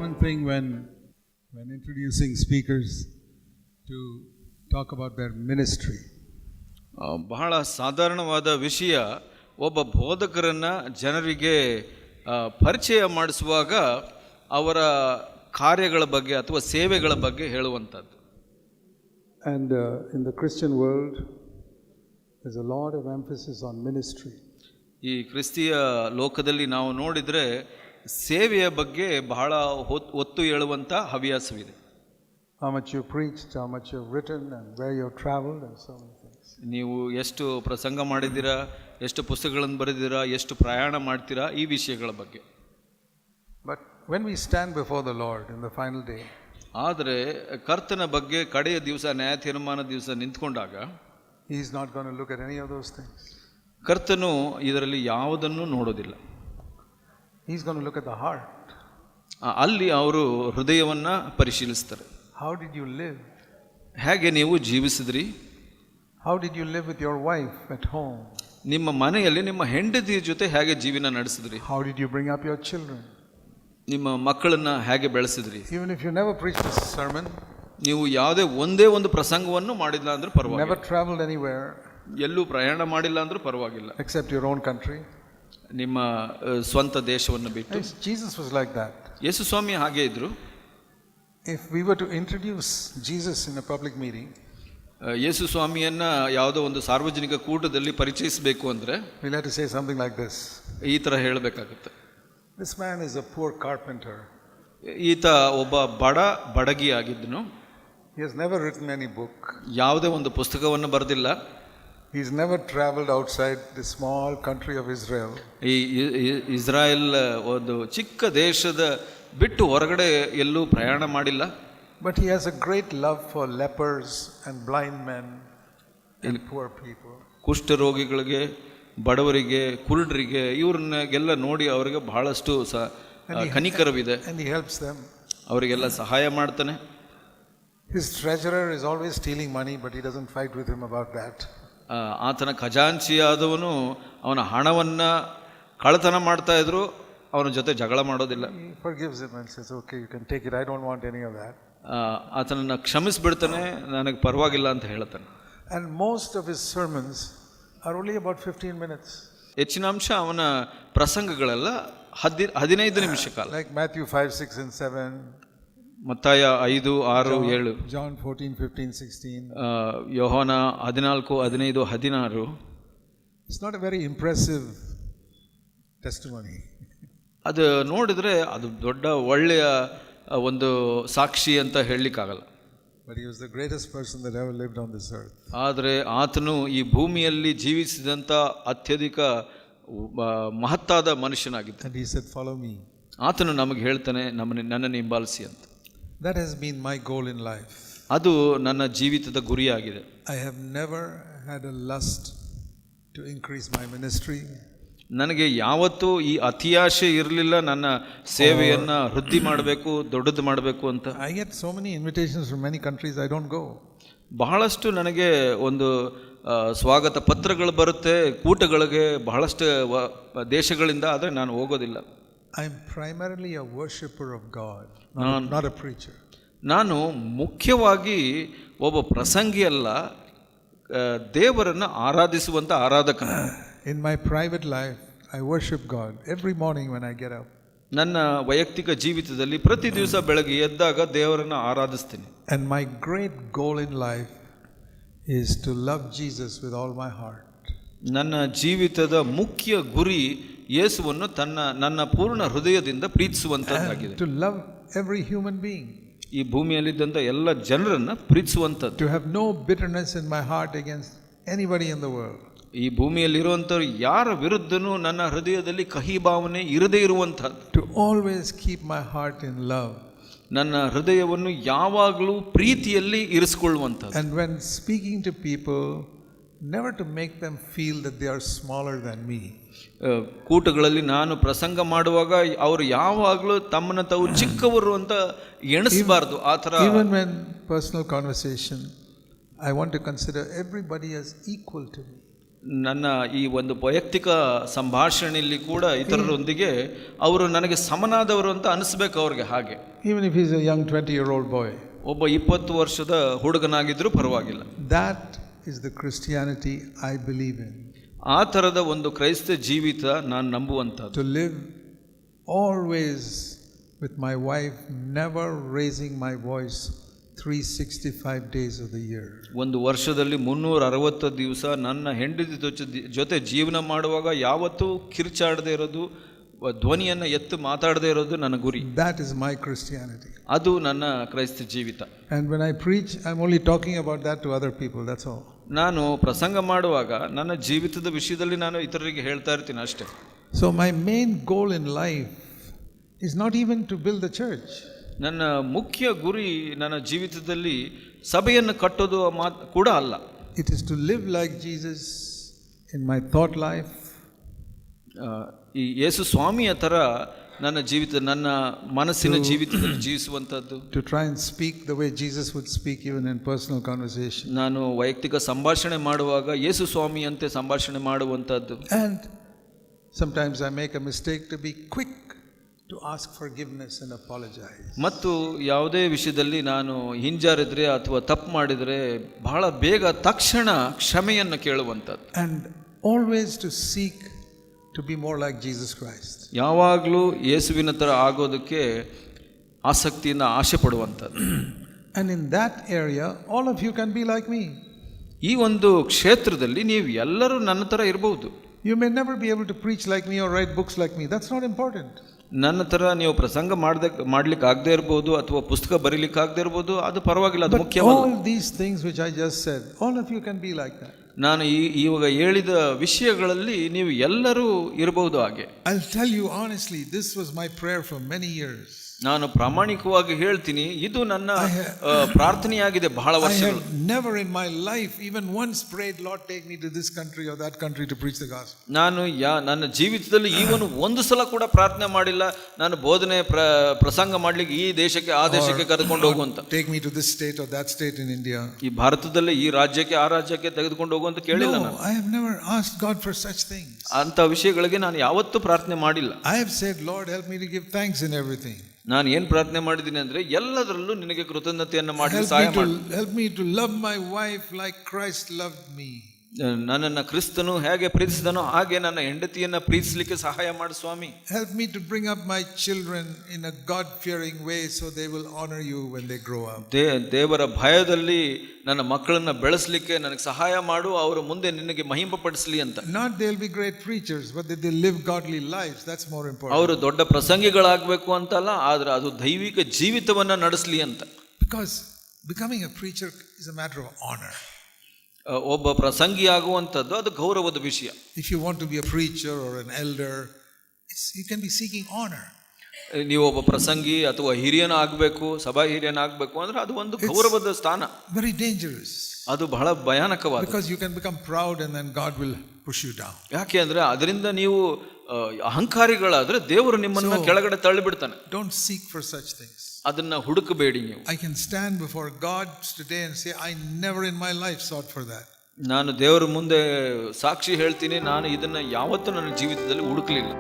common thing when introducing speakers to talk about their ministry. ಬಹಳ ಸಾಧಾರಣವಾದ ವಿಷಯ ಒಬ್ಬ ಬೋಧಕರನ್ನ ಜನರಿಗೆ ಪರಿಚಯ ಮಾಡಿಸುವಾಗ ಅವರ ಕಾರ್ಯಗಳ ಬಗ್ಗೆ ಅಥವಾ ಸೇವೆಗಳ ಬಗ್ಗೆ ಹೇಳುವಂಥದ್ದು. And in the Christian world there's a lot of emphasis on ministry. ಈ ಕ್ರಿಸ್ತಿಯ ಲೋಕದಲ್ಲಿ ನಾವು ನೋಡಿದರೆ ಸೇವೆಯ ಬಗ್ಗೆ ಬಹಳ ಒತ್ತು ಹೇಳುವಂಥ ಹವ್ಯಾಸವಿದೆ. How much you preached, how much you've written, and where you've traveled, and so many things. ನೀವು ಎಷ್ಟು ಪ್ರಸಂಗ ಮಾಡಿದ್ದೀರಾ, ಎಷ್ಟು ಪುಸ್ತಕಗಳನ್ನು ಬರೆದಿದ್ದೀರಾ, ಎಷ್ಟು ಪ್ರಯಾಣ ಮಾಡ್ತೀರಾ, ಈ ವಿಷಯಗಳ ಬಗ್ಗೆ. But when we stand before the Lord in the final day, ಆದರೆ ಕರ್ತನ ಬಗ್ಗೆ ಕಡೆಯ ದಿವಸ, ನ್ಯಾಯ ತೀರ್ಮಾನ ದಿವಸ ನಿಂತ್ಕೊಂಡಾಗ He is not going to look at any of those things. ಕರ್ತನು ಇದರಲ್ಲಿ ಯಾವುದನ್ನು ನೋಡೋದಿಲ್ಲ. He is going to look at the heart. ಅಲ್ಲಿ ಅವರು ಹೃದಯವನ್ನ ಪರಿಶೀಲಿಸ್ತಾರೆ. How did you live? ಹೇಗೆ ನೀವು ಜೀವಿಸಿದ್ರಿ? How did you live with your wife at home? ನಿಮ್ಮ ಮನೆಯಲ್ಲಿ ನಿಮ್ಮ ಹೆಂಡತಿಯ ಜೊತೆ ಹೇಗೆ ಜೀವನ ನಡೆಸಿದ್ರಿ? How did you bring up your children? ನಿಮ್ಮ ಮಕ್ಕಳನ್ನ ಹೇಗೆ ಬೆಳೆಸಿದ್ರಿ? Even if you never preached a sermon, ನೀವು ಯಾವುದೇ ಒಂದೇ ಒಂದು ಪ್ರಸಂಗವನ್ನು ಮಾಡಿಲ್ಲ ಅಂದ್ರೆ ಪರವಾಗಿಲ್ಲ. never traveled anywhere, ಎಲ್ಲೂ ಪ್ರಯಾಣ ಮಾಡಿಲ್ಲ ಅಂದ್ರೂ ಪರವಾಗಿಲ್ಲ, except your own country, ನಿಮ್ಮ ಸ್ವಂತ ದೇಶವನ್ನು ಬಿಟ್ಟು. Jesus was like that. ಯೇಸು ಸ್ವಾಮಿ ಹಾಗೆ ಇದ್ರು. If we were to introduce Jesus in a public meeting, ಯೇಸು ಸ್ವಾಮಿಯನ್ನ ಯಾವುದೋ ಒಂದು ಸಾರ್ವಜನಿಕ ಕೂಟದಲ್ಲಿ ಪರಿಚಯಿಸಬೇಕು ಅಂದ್ರೆ we'll have to say something like this. ಈ ತರ ಹೇಳಬೇಕಾಗುತ್ತೆ. This man is a poor carpenter. ಈತ ಒಬ್ಬ ಬಡಗಿ ಆಗಿದ್ದನು. He has never written any book. ಯಾವುದೇ ಒಂದು ಪುಸ್ತಕವನ್ನು ಬರೆದಿಲ್ಲ. He's never traveled outside the small country of Israel. ಈ ಇಸ್ರಾಯೇಲ್ ಒಂದು ಚಿಕ್ಕ ದೇಶದ ಬಿಟ್ಟು ಹೊರಗಡೆ ಎಲ್ಲೂ ಪ್ರಯಾಣ ಮಾಡಿಲ್ಲ. But he has a great love for lepers and blind men and poor people. ಕುಷ್ಠರೋಗಿಗಳಿಗೆ, ಬಡವರಿಗೆ, ಕುರುಡರಿಗೆ ಇವ್ರನ್ನೆಲ್ಲ ನೋಡಿ ಅವರಿಗೆ ಬಹಳಷ್ಟು ಕನಿಕರವಿದೆ. And he helps them. ಅವರಿಗೆಲ್ಲ ಸಹಾಯ ಮಾಡ್ತಾನೆ. His treasurer is always stealing money, but he doesn't fight with him about that. ಆತನ ಖಜಾಂಚಿಯಾದವನು ಅವನ ಹಣವನ್ನ ಕಳ್ಳತನ ಮಾಡ್ತಾ ಇದ್ರು, ಅವನ ಜೊತೆ ಜಗಳ ಮಾಡೋದಿಲ್ಲ. He forgives him and says, okay, you can take it, I don't want any of that. ಆತನನ್ನ ಕ್ಷಮಿಸ್ಬಿಡ್ತಾನೆ, ನನಗೆ ಪರವಾಗಿಲ್ಲ ಅಂತ ಹೇಳ್ತಾನೆ. And most of his sermons are only about 15 minutes. ಹೆಚ್ಚಿನ ಅಂಶ ಅವನ ಪ್ರಸಂಗಗಳೆಲ್ಲ 15 ನಿಮಿಷ ಕಾಲ. Like Matthew 5, 6 and 7. ಮತ್ತಾಯ 5, 6, 7. John 14, 15, 16. ಯೋಹಾನ 14, 15, 16. It's not a very impressive testimony. ಅದು ನೋಡಿದ್ರೆ ಅದು ದೊಡ್ಡ ಒಳ್ಳೆಯ ಒಂದು ಸಾಕ್ಷಿ ಅಂತ ಹೇಳಲಿಕ್ಕಾಗಲ್ಲ. But he was the greatest person that ever lived on this earth. ಆದರೆ ಆತನು ಈ ಭೂಮಿಯಲ್ಲಿ ಜೀವಿಸಿದಂಥ ಅತ್ಯಧಿಕ ಮಹತ್ತಾದ ಮನುಷ್ಯನಾಗಿದ್ದ. And he said, follow me. ಆತನು ನಮಗೆ ಹೇಳ್ತಾನೆ, ನನ್ನನ್ನು ಹಿಂಬಾಲಿಸಿ ಅಂತ. That has been my goal in life. ಅದು ನನ್ನ ಜೀವಿತದ ಗುರಿಯಾಗಿದೆ. I have never had a lust to increase my ministry. ನನಗೆ ಯಾವತ್ತೂ ಈ ಅತಿಯಾಶೆ ಇರಲಿಲ್ಲ ನನ್ನ ಸೇವೆಯನ್ನು ವೃದ್ಧಿ ಮಾಡಬೇಕು, ದೊಡ್ಡದು ಮಾಡಬೇಕು ಅಂತ. I get so many invitations from many countries, I don't go. ಬಹಳಷ್ಟು ನನಗೆ ಒಂದು ಸ್ವಾಗತ ಪತ್ರಗಳು ಬರುತ್ತೆ ಕೂಟಗಳಿಗೆ ಬಹಳಷ್ಟು ದೇಶಗಳಿಂದ, ಆದರೆ ನಾನು ಹೋಗೋದಿಲ್ಲ. I am primarily a worshipper of God, not a preacher. ನಾನು ಮುಖ್ಯವಾಗಿ ಒಬ್ಬ ಪ್ರಸಂಗಿ ಅಲ್ಲ, ದೇವರನ್ನು ಆರಾಧಿಸುವಂಥ ಆರಾಧಕ. In my private life, I worship God every morning when I get up. ನನ್ನ ವೈಯಕ್ತಿಕ ಜೀವಿತದಲ್ಲಿ ಪ್ರತಿ ದಿವಸ ಬೆಳಗ್ಗೆ ಎದ್ದಾಗ ದೇವರನ್ನು ಆರಾಧಿಸ್ತೀನಿ. And my great goal in life is to love Jesus with all my heart. ನನ್ನ ಜೀವಿತದ ಮುಖ್ಯ ಗುರಿ ಯೇಸುವನ್ನು ನನ್ನ ಪೂರ್ಣ ಹೃದಯದಿಂದ ಪ್ರೀತಿಸುವಂತದ್ದಾಗಿದೆ. To love every human being. ಈ ಭೂಮಿಯಲ್ಲಿದ್ದಂಥ ಎಲ್ಲ ಜನರನ್ನು ಪ್ರೀತಿಸುವಂಥದ್ದು. To have no bitterness in my heart against anybody in the world. ಈ ಭೂಮಿಯಲ್ಲಿರುವಂಥವ್ರು ಯಾರ ವಿರುದ್ಧನೂ ನನ್ನ ಹೃದಯದಲ್ಲಿ ಕಹಿ ಭಾವನೆ ಇರದೇ ಇರುವಂಥದ್ದು. To always keep my heart in love. ನನ್ನ ಹೃದಯವನ್ನು ಯಾವಾಗಲೂ ಪ್ರೀತಿಯಲ್ಲಿ ಇರಿಸಿಕೊಳ್ಳುವಂಥದ್ದು. And when speaking to people, never to make them feel that they are smaller than me. ಕೂಟಗಳಲ್ಲಿ ನಾನು ಪ್ರಸಂಗ ಮಾಡುವಾಗ ಅವರು ಯಾವಾಗಲೂ ತಮ್ಮನ್ನು ತಾವು ಚಿಕ್ಕವರು ಅಂತ ಎಣಿಸಬಾರ್ದು. ಆ ಥರ even when personal conversation, I want to consider everybody as equal to me. ನನ್ನ ಈ ಒಂದು ವೈಯಕ್ತಿಕ ಸಂಭಾಷಣೆಯಲ್ಲಿ ಕೂಡ ಇತರರೊಂದಿಗೆ ಅವರು ನನಗೆ ಸಮನಾದವರು ಅಂತ ಅನಿಸ್ಬೇಕು ಅವ್ರಿಗೆ. ಹಾಗೆ Even if he's a young 20-year-old boy. ಒಬ್ಬ 20 ವರ್ಷದ ಹುಡುಗನಾಗಿದ್ರೂ ಪರವಾಗಿಲ್ಲ. That is the Christianity I believe in. ಆ ಥರದ ಒಂದು ಕ್ರೈಸ್ತ ಜೀವಿತ ನಾನು ನಂಬುವಂಥದ್ದು. To live always with my wife, never raising my voice 365 days of the year. ಒಂದು ವರ್ಷದಲ್ಲಿ 360 ದಿವಸ ನನ್ನ ಹೆಂಡತಿ ಜೊತೆ ಜೀವನ ಮಾಡುವಾಗ ಯಾವತ್ತೂ ಕಿರ್ಚಾಡದೇ ಇರೋದು, ಧ್ವನಿಯನ್ನು ಎತ್ತು ಮಾತಾಡದೇ ಇರೋದು ನನ್ನ ಗುರಿ. That is my Christianity. ಅದು ನನ್ನ ಕ್ರೈಸ್ತ ಜೀವಿತ. And when I preach, I'm only talking about that to other people, that's all. ನಾನು ಪ್ರಸಂಗ ಮಾಡುವಾಗ ನನ್ನ ಜೀವಿತದ ವಿಷಯದಲ್ಲಿ ನಾನು ಇತರರಿಗೆ ಹೇಳ್ತಾ ಇರ್ತೀನಿ ಅಷ್ಟೇ. So my main goal in life is not even to build the church. ನನ್ನ ಮುಖ್ಯ ಗುರಿ ನನ್ನ ಜೀವಿತದಲ್ಲಿ ಸಭೆಯನ್ನು ಕಟ್ಟೋದು ಕೂಡ ಅಲ್ಲ. It is to live like Jesus in my thought life. ಈ ಯೇಸು ಸ್ವಾಮಿಯ ಥರ ನನ್ನ ಜೀವಿತ, ನನ್ನ ಮನಸ್ಸಿನ ಜೀವಿತದಲ್ಲಿ ಜೀವಿಸುವಂಥದ್ದು. To try and speak the way Jesus would speak even in personal conversation. ನಾನು ವೈಯಕ್ತಿಕ ಸಂಭಾಷಣೆ ಮಾಡುವಾಗ ಯೇಸು ಸ್ವಾಮಿಯಂತೆ ಸಂಭಾಷಣೆ ಮಾಡುವಂಥದ್ದು. And sometimes I make a mistake to be quick to ask forgiveness and apologize. ಮತ್ತು ಯಾವುದೇ ವಿಷಯದಲ್ಲಿ ನಾನು ಹಿಂಜಾರಿದ್ರೆ ಅಥವಾ ತಪ್ಪು ಮಾಡಿದರೆ ಬಹಳ ಬೇಗ ತಕ್ಷಣ ಕ್ಷಮೆಯನ್ನು ಕೇಳುವಂಥದ್ದು. And always to seek to be more like Jesus Christ. ಯಾವಾಗಲೂ ಯೇಸುವಿನ ಥರ ಆಗೋದಕ್ಕೆ ಆಸಕ್ತಿಯಿಂದ ಆಸೆ ಪಡುವಂಥದ್ದು. And in that area all of you can be like me. ಈ ಒಂದು ಕ್ಷೇತ್ರದಲ್ಲಿ ನೀವು ಎಲ್ಲರೂ ನನ್ನ ಥರ ಇರಬಹುದು. You may never be able to preach like me or write books like me. That's not important. ನನ್ನ ಥರ ನೀವು ಪ್ರಸಂಗ ಮಾಡ್ಲಿಕ್ಕೆ ಆಗದೆ ಇರ್ಬೋದು ಅಥವಾ ಪುಸ್ತಕ ಬರೀಲಿಕ್ಕೆ ಆಗದೆ ಇರ್ಬೋದು, ಅದು ಪರವಾಗಿಲ್ಲ, ಅದು ಮುಖ್ಯವಲ್ಲ. All these things which I just said, all of you can be like that. ನಾನು ಇವಾಗ ಹೇಳಿದ ವಿಷಯಗಳಲ್ಲಿ ನೀವು ಎಲ್ಲರೂ ಇರಬಹುದು ಹಾಗೆ. I'll tell you honestly, this was my prayer for many years. ನಾನು ಪ್ರಾಮಾಣಿಕವಾಗಿ ಹೇಳ್ತೀನಿ, ಇದು ನನ್ನ ಪ್ರಾರ್ಥನೆಯಾಗಿದೆ ಬಹಳ ವರ್ಷಗಳು. I have never in my life even once prayed, Lord take me to this country or that country to preach the gospel. ನಾನು ನನ್ನ ಜೀವಿತದಲ್ಲಿ ಈವನು ಒಂದು ಸಲ ಕೂಡ ಪ್ರಾರ್ಥನೆ ಮಾಡಿಲ್ಲ, ನಾನು ಬೋಧನೆ ಪ್ರಸಂಗ ಮಾಡ್ಲಿಕ್ಕೆ ಈ ದೇಶಕ್ಕೆ ಆ ದೇಶಕ್ಕೆ ಕರೆದುಕೊಂಡು ಹೋಗುವಂತ, take me to this state or that state in India. ಈ ಭಾರತದಲ್ಲಿ ಈ ರಾಜ್ಯಕ್ಕೆ ಆ ರಾಜ್ಯಕ್ಕೆ ತೆಗೆದುಕೊಂಡು ಹೋಗುವಂತ ಕೇಳಿಲ್ಲ ನಾನು. I have never asked God for such things. ಅಂತ ವಿಷಯಗಳಿಗೆ ನಾನು ಯಾವತ್ತೂ ಪ್ರಾರ್ಥನೆ ಮಾಡಿಲ್ಲ. I have said, Lord help me to give thanks in everything. ನಾನು ಏನು ಪ್ರಾರ್ಥನೆ ಮಾಡಿದ್ದೀನಿ ಅಂದ್ರೆ ಎಲ್ಲದರಲ್ಲೂ ನಿನಗೆ ಕೃತಜ್ಞತೆಯನ್ನು ಮಾಡಲು ಸಹಾಯ ಮಾಡು. Help me to love my wife like Christ loved me. ನನ್ನನ್ನು ಕ್ರಿಸ್ತನು ಹೇಗೆ ಪ್ರೀತಿಸಿದನೋ ಹಾಗೆ ನನ್ನ ಹೆಂಡತಿಯನ್ನ ಪ್ರೀತಿಸಲಿಕ್ಕೆ ಸಹಾಯ ಮಾಡು ಸ್ವಾಮಿ. Help me to bring up my children in a God fearing way so they will honor you when they grow up. ದೇವರ ಭಯದಲ್ಲಿ ನನ್ನ ಮಕ್ಕಳನ್ನ ಬೆಳೆಸಲಿಕ್ಕೆ ನನಗೆ ಸಹಾಯ ಮಾಡು, ಅವರು ಮುಂದೆ ನಿನಗೆ ಮಹಿಮೆಪಡಿಸಲಿ ಅಂತ. Not they'll be great preachers, but that they live godly lives. That's more important. ಅವರು ದೊಡ್ಡ ಪ್ರಸಂಗಿಗಳಾಗಬೇಕು ಅಂತಲ್ಲ, ಆದ್ರೆ ಅದು ದೈವಿಕ ಜೀವಿತವನ್ನ ನಡೆಸಲಿ ಅಂತ. Because becoming a preacher is a matter of honor. ಒಬ್ಬ ಪ್ರಸಂಗಿ ಆಗುವಂಥದ್ದು ಅದು ಗೌರವದ ವಿಷಯ. If you want to be a preacher or an elder, you can be seeking honor. ನೀವು ಒಬ್ಬ ಪ್ರಸಂಗಿ ಅಥವಾ ಹಿರಿಯನ ಆಗಬೇಕು, ಸಭಾ ಹಿರಿಯನ ಆಗಬೇಕು ಅಂದ್ರೆ ಅದು ಒಂದು ಗೌರವದ ಸ್ಥಾನ. Very dangerous. ಅದು ಬಹಳ ಭಯಾನಕವಾದ. Because you can become proud and then God will push you down. ಯಾಕೆ ಅಂದ್ರೆ ಅದರಿಂದ ನೀವು ಅಹಂಕಾರಿಗಳಾದ್ರೆ ದೇವರು ನಿಮ್ಮನ್ನ ಕೆಳಗಡೆ ತಳ್ಳಿಬಿಡ್ತಾನೆ. Don't seek for such things. ಅದನ್ನ ಹುಡುಕಬೇಡಿ ನೀವು. I can stand before God today and say I never in my life sought for that. ನಾನು ದೇವರ ಮುಂದೆ ಸಾಕ್ಷಿ ಹೇಳ್ತೀನಿ, ನಾನು ಇದನ್ನ ಯಾವತ್ತೂ ನನ್ನ ಜೀವಿತದಲ್ಲಿ ಹುಡುಕಲಿಲ್ಲ.